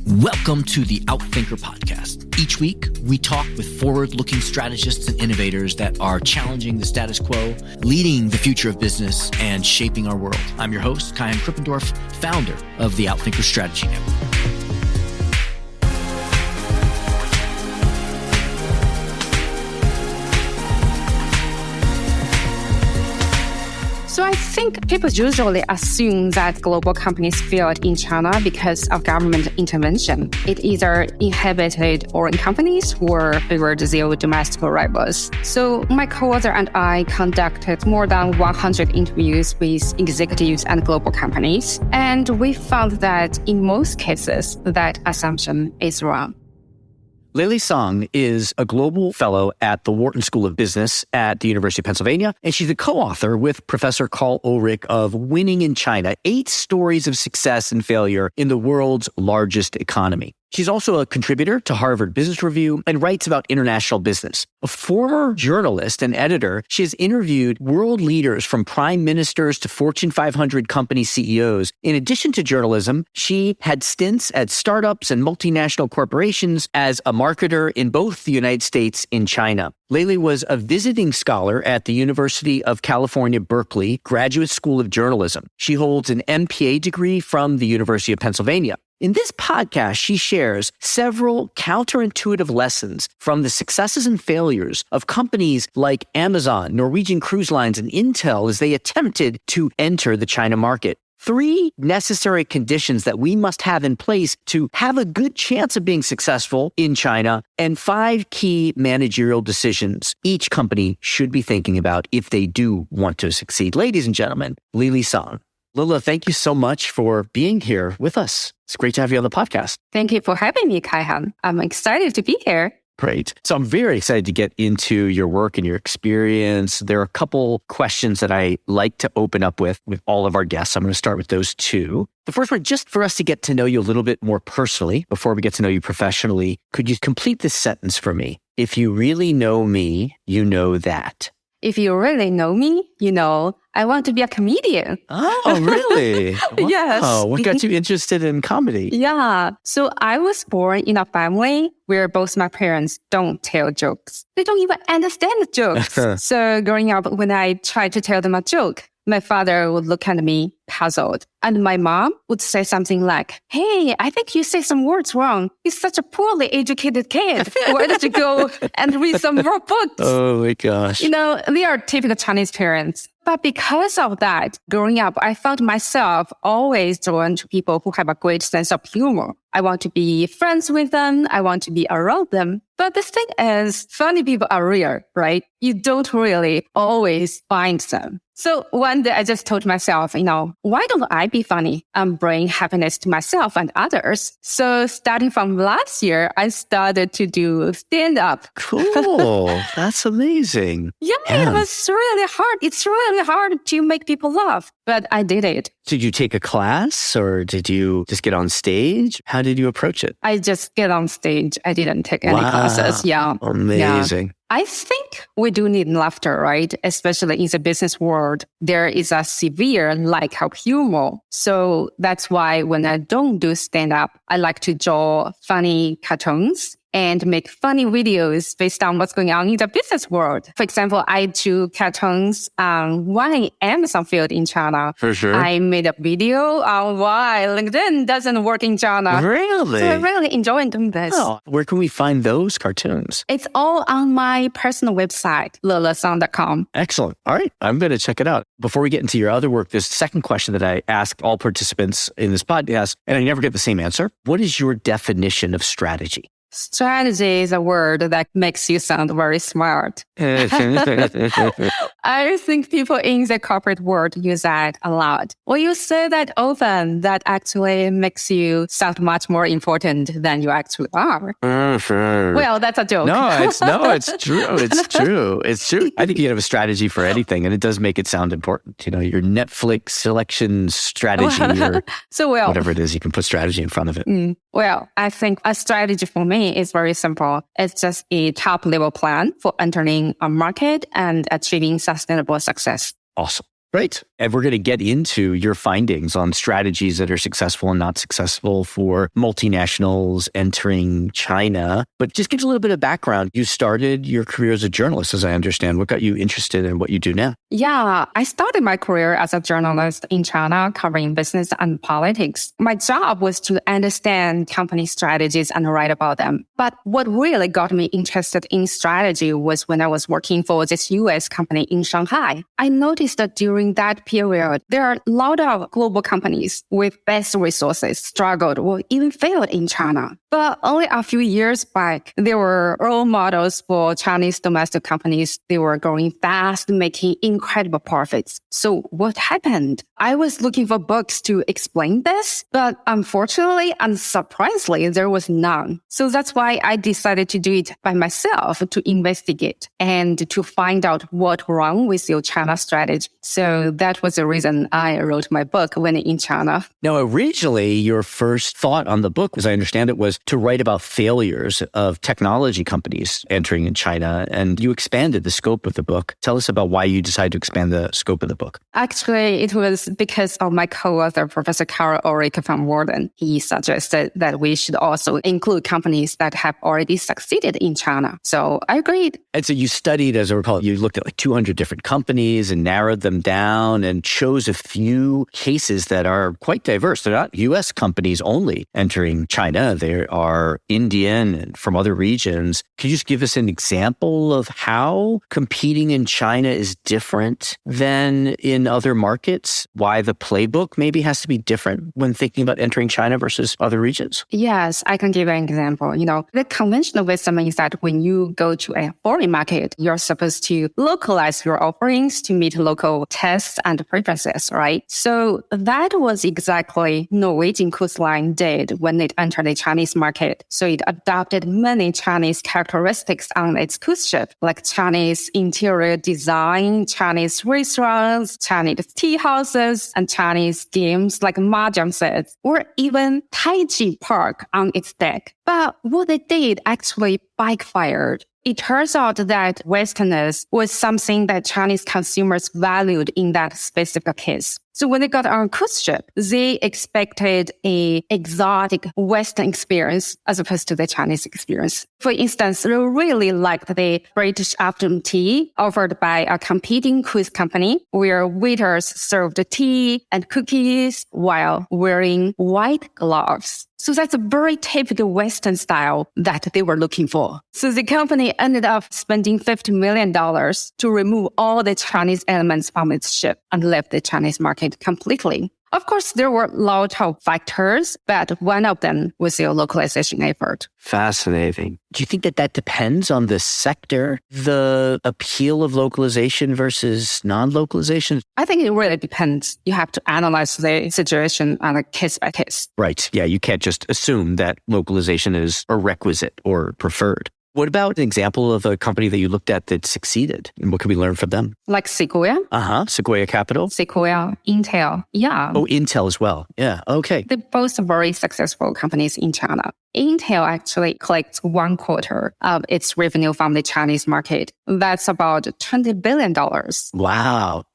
Welcome to the Outthinker podcast. Each week, we talk with forward-looking strategists and innovators that are challenging the status quo, leading the future of business, and shaping our world. I'm your host, Kai Krippendorf, founder of the Outthinker Strategy Network. So I think people usually assume that global companies failed in China because of government intervention. It either inhibited foreign companies or favored their domestic rivals. So my co-author and I conducted more than 100 interviews with executives and global companies, and we found that in most cases, that assumption is wrong. Lele Sang is a global fellow at the Wharton School of Business at the University of Pennsylvania, and she's a co-author with Professor Karl Ulrich of Winning in China, 8 Stories of Success and Failure in the World's Largest Economy. She's also a contributor to Harvard Business Review and writes about international business. A former journalist and editor, she has interviewed world leaders from prime ministers to Fortune 500 company CEOs. In addition to journalism, she had stints at startups and multinational corporations as a marketer in both the United States and China. Lele was a visiting scholar at the University of California, Berkeley Graduate School of Journalism. She holds an MPA degree from the University of Pennsylvania. In this podcast, she shares several counterintuitive lessons from the successes and failures of companies like Amazon, Norwegian Cruise Lines, and Intel as they attempted to enter the China market. 3 necessary conditions that we must have in place to have a good chance of being successful in China, and 5 key managerial decisions each company should be thinking about if they do want to succeed. Ladies and gentlemen, Lele Sang. Lele, thank you so much for being here with us. It's great to have you on the podcast. Thank you for having me, Kai-Han. I'm excited to be here. Great. So I'm very excited to get into your work and your experience. There are a couple questions that I like to open up with all of our guests. I'm going to start with those 2. The first one, just for us to get to know you a little bit more personally, before we get to know you professionally, could you complete this sentence for me? If you really know me, you know that. If you really know me, you know I want to be a comedian. Oh, really? Wow. Yes. What got you interested in comedy? Yeah. So I was born in a family where both my parents don't tell jokes. They don't even understand the jokes. So growing up, when I tried to tell them a joke, my father would look at me puzzled. And my mom would say something like, hey, I think you say some words wrong. You're such a poorly educated kid. Why don't you go and read some more books? Oh my gosh. You know, they are typical Chinese parents. But because of that, growing up, I found myself always drawn to people who have a great sense of humor. I want to be friends with them. I want to be around them. But the thing is, funny people are rare, right? You don't really always find them. So one day I just told myself, why don't I be funny and bring happiness to myself and others? So starting from last year, I started to do stand-up. Cool. That's amazing. Yeah, it was really hard. It's really hard to make people laugh, but I did it. Did you take a class or did you just get on stage? How did you approach it? I just get on stage. I didn't take any classes. Yeah. Amazing. Yeah. I think we do need laughter, right? Especially in the business world, there is a severe lack of humor. So that's why when I don't do stand-up, I like to draw funny cartoons and make funny videos based on what's going on in the business world. For example, I drew cartoons on why Amazon failed in China. For sure. I made a video on why LinkedIn doesn't work in China. Really? So I really enjoy doing this. Oh, where can we find those cartoons? It's all on my personal website, lelesang.com. Excellent. All right. I'm going to check it out. Before we get into your other work, there's a second question that I ask all participants in this podcast, and I never get the same answer. What is your definition of strategy? Strategy is a word that makes you sound very smart. I think people in the corporate world use that a lot. Well, you say that often, that actually makes you sound much more important than you actually are. Sure. Well, that's a joke. No, it's true. It's true. It's true. I think you can have a strategy for anything, and it does make it sound important. Your Netflix selection strategy or whatever it is, you can put strategy in front of it. Well, I think a strategy for me is very simple. It's just a top-level plan for entering a market and achieving sustainable success. Awesome. Right. And we're going to get into your findings on strategies that are successful and not successful for multinationals entering China. But just give us a little bit of background. You started your career as a journalist, as I understand. What got you interested in what you do now? Yeah, I started my career as a journalist in China, covering business and politics. My job was to understand company strategies and write about them. But what really got me interested in strategy was when I was working for this US company in Shanghai. I noticed that during that period, there are a lot of global companies with best resources struggled or even failed in China. But only a few years back, there were role models for Chinese domestic companies. They were growing fast, making incredible profits. So what happened? I was looking for books to explain this, but unfortunately and surprisingly, there was none. So that's why I decided to do it by myself, to investigate and to find out what's wrong with your China strategy. So that was the reason I wrote my book, Winning in China. Now, originally, your first thought on the book, as I understand it, was to write about failures of technology companies entering in China. And you expanded the scope of the book. Tell us about why you decided to expand the scope of the book. Actually, it was because of my co-author, Professor Karl Ulrich from Wharton. He suggested that we should also include companies that have already succeeded in China. So I agreed. And so you studied, as I recall, you looked at like 200 different companies and narrowed them down and chose a few cases that are quite diverse. They're not U.S. companies only entering China. They are Indian and from other regions. Can you just give us an example of how competing in China is different than in other markets? Why the playbook maybe has to be different when thinking about entering China versus other regions? Yes, I can give an example. The conventional wisdom is that when you go to a foreign market, you're supposed to localize your offerings to meet local tastes and preferences, right? So that was exactly Norwegian Cruise Line did when it entered the Chinese market. So it adopted many Chinese characteristics on its cruise ship, like Chinese interior design, Chinese restaurants, Chinese tea houses, and Chinese games like mahjong sets, or even Tai Chi Park on its deck. But what they did actually backfired. It turns out that Westerners was something that Chinese consumers valued in that specific case. So when they got on a cruise ship, they expected a exotic Western experience as opposed to the Chinese experience. For instance, they really liked the British afternoon tea offered by a competing cruise company where waiters served tea and cookies while wearing white gloves. So that's a very typical Western style that they were looking for. So the company ended up spending $50 million to remove all the Chinese elements from its ship and left the Chinese market completely. Of course, there were a lot of factors, but one of them was their localization effort. Fascinating. Do you think that depends on the sector, the appeal of localization versus non-localization? I think it really depends. You have to analyze the situation on a case by case. Right. Yeah, you can't just assume that localization is a requisite or preferred. What about an example of a company that you looked at that succeeded? And what can we learn from them? Like Sequoia. Sequoia Capital. Sequoia, Intel. Yeah. Oh, Intel as well. Yeah. Okay. They're both very successful companies in China. Intel actually collects 1/4 of its revenue from the Chinese market. That's about $20 billion. Wow.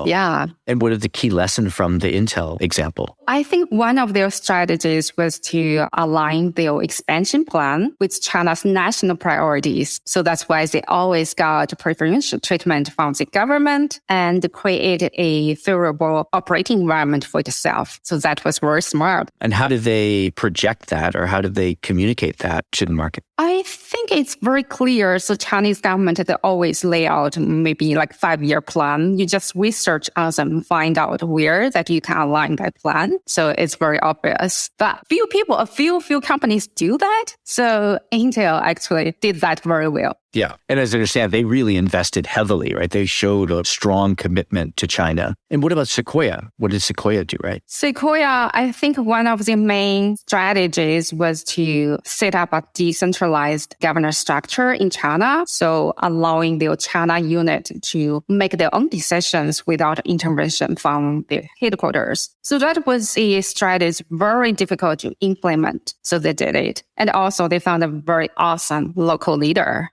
Yeah. And what are the key lessons from the Intel example? I think one of their strategies was to align their expansion plan with China's national priorities. So that's why they always got preferential treatment from the government and created a favorable operating environment for itself. So that was very smart. And how did they project that, or how did they communicate that to the market? I think it's very clear. So Chinese government, they always lay out maybe like 5-year plan. You just research on them, find out where that you can align that plan. So it's very obvious. But few companies do that. So Intel actually did that very well. Yeah. And as I understand, they really invested heavily, right? They showed a strong commitment to China. And what about Sequoia? What did Sequoia do, right? Sequoia, I think one of the main strategies was to set up a decentralized governance structure in China. So allowing their China unit to make their own decisions without intervention from their headquarters. So that was a strategy very difficult to implement. So they did it. And also they found a very awesome local leader.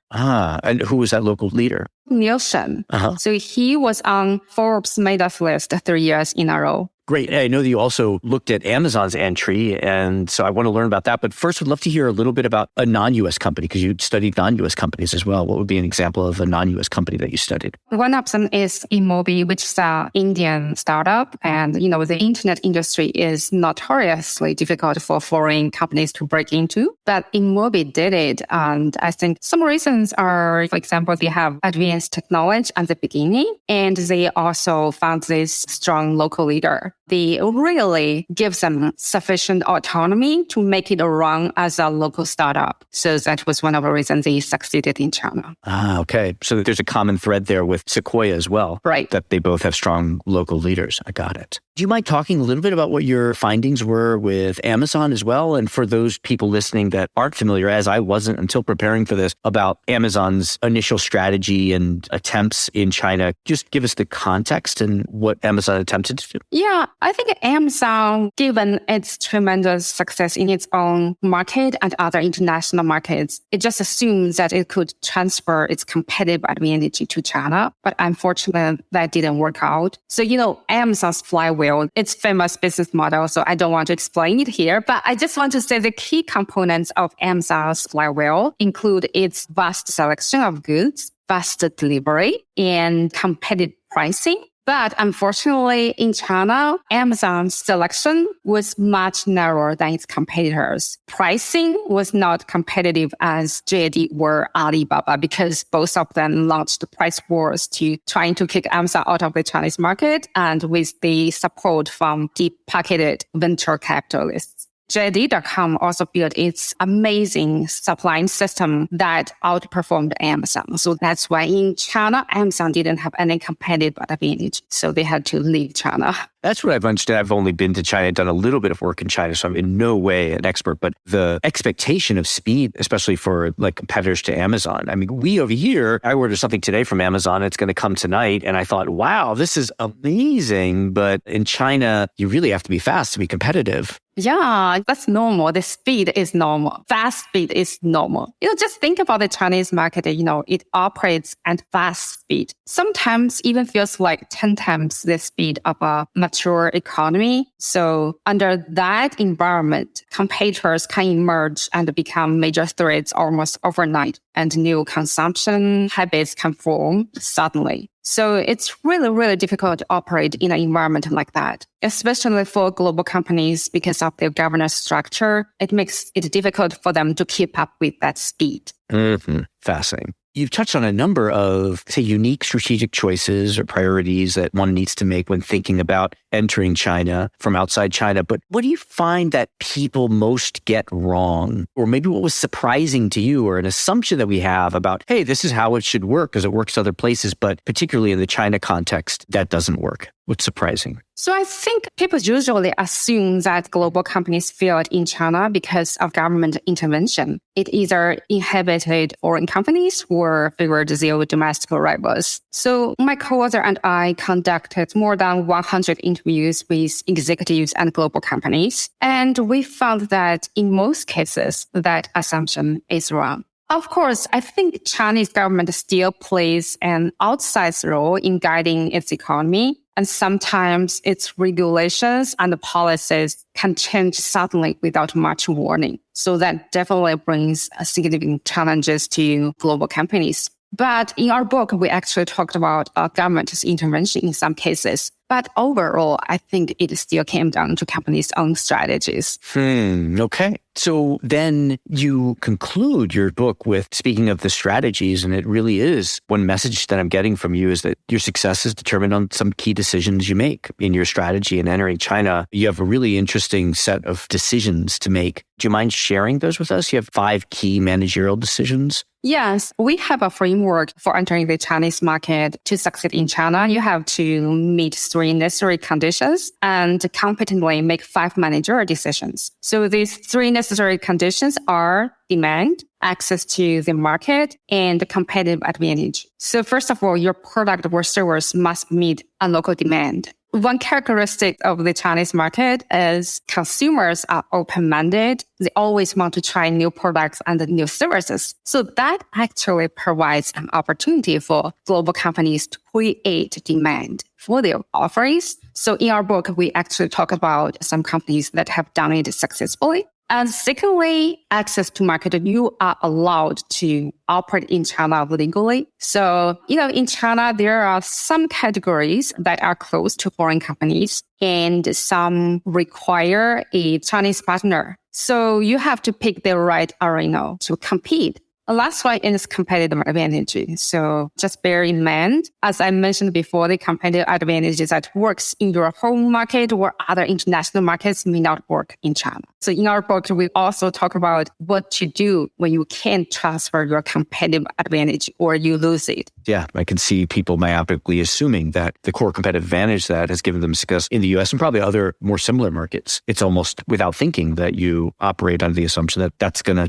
And who was that local leader? Nielsen. Uh-huh. So he was on Forbes Made Up list 3 years in a row. Great. I know that you also looked at Amazon's entry, and so I want to learn about that. But first, we'd love to hear a little bit about a non-U.S. company, because you studied non-U.S. companies as well. What would be an example of a non-U.S. company that you studied? One of them is Inmobi, which is an Indian startup. And, the internet industry is notoriously difficult for foreign companies to break into. But Inmobi did it. And I think some reasons are, for example, they have advanced technology at the beginning, and they also found this strong local leader. They really give them sufficient autonomy to make it run as a local startup. So that was one of the reasons they succeeded in China. Okay. So there's a common thread there with Sequoia as well. Right. That they both have strong local leaders. I got it. Do you mind talking a little bit about what your findings were with Amazon as well? And for those people listening that aren't familiar, as I wasn't until preparing for this, about Amazon's initial strategy and attempts in China, just give us the context and what Amazon attempted to do. Yeah, I think Amazon, given its tremendous success in its own market and other international markets, it just assumed that it could transfer its competitive advantage to China. But unfortunately, that didn't work out. So, Amazon's flywheel, its famous business model. So I don't want to explain it here, but I just want to say the key components of Amazon's flywheel include its vast selection of goods, fast delivery, and competitive pricing. But unfortunately, in China, Amazon's selection was much narrower than its competitors. Pricing was not competitive as JD or Alibaba, because both of them launched price wars to trying to kick Amazon out of the Chinese market, and with the support from deep-pocketed venture capitalists. JD.com also built its amazing supply system that outperformed Amazon. So that's why in China, Amazon didn't have any competitive advantage. So they had to leave China. That's what I've understood. I've only been to China, done a little bit of work in China, so I'm in no way an expert. But the expectation of speed, especially for competitors to Amazon. I mean, we over here, I ordered something today from Amazon. It's going to come tonight. And I thought, wow, this is amazing. But in China, you really have to be fast to be competitive. Yeah, that's normal. The speed is normal. Fast speed is normal. Just think about the Chinese market. It operates at fast speed. Sometimes even feels like 10 times the speed of a mature economy. So under that environment, competitors can emerge and become major threats almost overnight, and new consumption habits can form suddenly. So it's really, really difficult to operate in an environment like that, especially for global companies because of their governance structure. It makes it difficult for them to keep up with that speed. Mm-hmm. Fascinating. You've touched on a number of, say, unique strategic choices or priorities that one needs to make when thinking about entering China from outside China. But what do you find that people most get wrong? Or maybe what was surprising to you, or an assumption that we have about, hey, this is how it should work because it works other places, but particularly in the China context, that doesn't work. What's surprising? So I think people usually assume that global companies failed in China because of government intervention. It either inhibited foreign companies or favored their domestic rivals. So my co-author and I conducted more than 100 interviews with executives and global companies. And we found that in most cases, that assumption is wrong. Of course, I think Chinese government still plays an outsized role in guiding its economy. And sometimes its regulations and policies can change suddenly without much warning. So that definitely brings significant challenges to global companies. But in our book, we actually talked about government's intervention in some cases. But overall, I think it still came down to companies' own strategies. Okay. So then you conclude your book with, speaking of the strategies, and it really is, one message that I'm getting from you is that your success is determined on some key decisions you make in your strategy in entering China. You have a really interesting set of decisions to make. Do you mind sharing those with us? You have 5 key managerial decisions. Yes, we have a framework for entering the Chinese market. To succeed in China, you have to meet 3 necessary conditions and competently make 5 managerial decisions. So these 3 necessary conditions are demand, access to the market, and competitive advantage. So first of all, your product or service must meet a local demand. One characteristic of the Chinese market is consumers are open-minded. They always want to try new products and new services. So that actually provides an opportunity for global companies to create demand for their offerings. So in our book, we actually talk about some companies that have done it successfully. And secondly, access to market. You are allowed to operate in China legally. So, in China, there are some categories that are closed to foreign companies and some require a Chinese partner. So you have to pick the right arena to compete. The last one is competitive advantage. So just bear in mind, as I mentioned before, the competitive advantage that works in your home market or other international markets may not work in China. So in our book, we also talk about what to do when you can't transfer your competitive advantage or you lose it. Yeah, I can see people myopically assuming that the core competitive advantage that has given them success in the US and probably other more similar markets, it's almost without thinking that you operate under the assumption that that's going to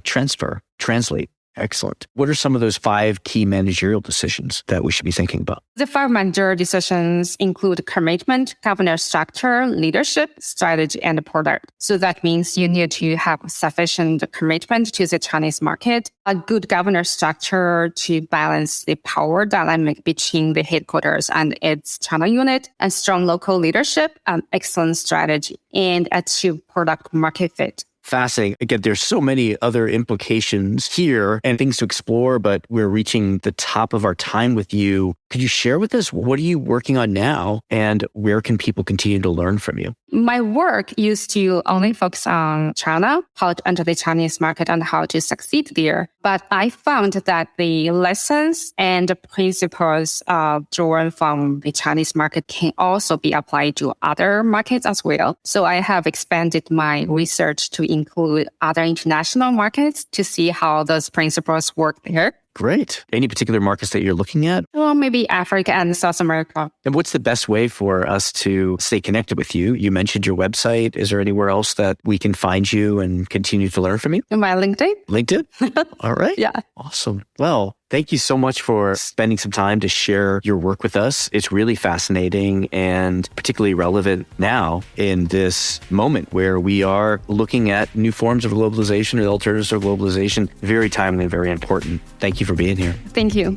translate. Excellent. What are some of those 5 key managerial decisions that we should be thinking about? The 5 managerial decisions include commitment, governance structure, leadership, strategy, and product. So that means you need to have sufficient commitment to the Chinese market, a good governance structure to balance the power dynamic between the headquarters and its China unit, and strong local leadership, and excellent strategy, and achieve product market fit. Fascinating. Again, there's so many other implications here and things to explore, but we're reaching the top of our time with you. Could you share with us, what are you working on now and where can people continue to learn from you? My work used to only focus on China, how to enter the Chinese market and how to succeed there. But I found that the lessons and principles drawn from the Chinese market can also be applied to other markets as well. So I have expanded my research to include other international markets to see how those principles work there. Great. Any particular markets that you're looking at? Well, maybe Africa and South America. And what's the best way for us to stay connected with you? You mentioned your website. Is there anywhere else that we can find you and continue to learn from you? My LinkedIn. LinkedIn? All right. Yeah. Awesome. Well, thank you so much for spending some time to share your work with us. It's really fascinating and particularly relevant now in this moment where we are looking at new forms of globalization or alternatives of globalization. Very timely and very important. Thank you for being here. Thank you.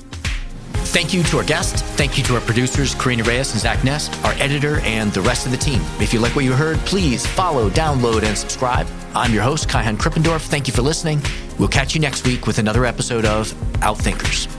Thank you to our guests. Thank you to our producers, Karina Reyes and Zach Ness, our editor, and the rest of the team. If you like what you heard, please follow, download, and subscribe. I'm your host, Kai-Han Krippendorf. Thank you for listening. We'll catch you next week with another episode of Outthinkers.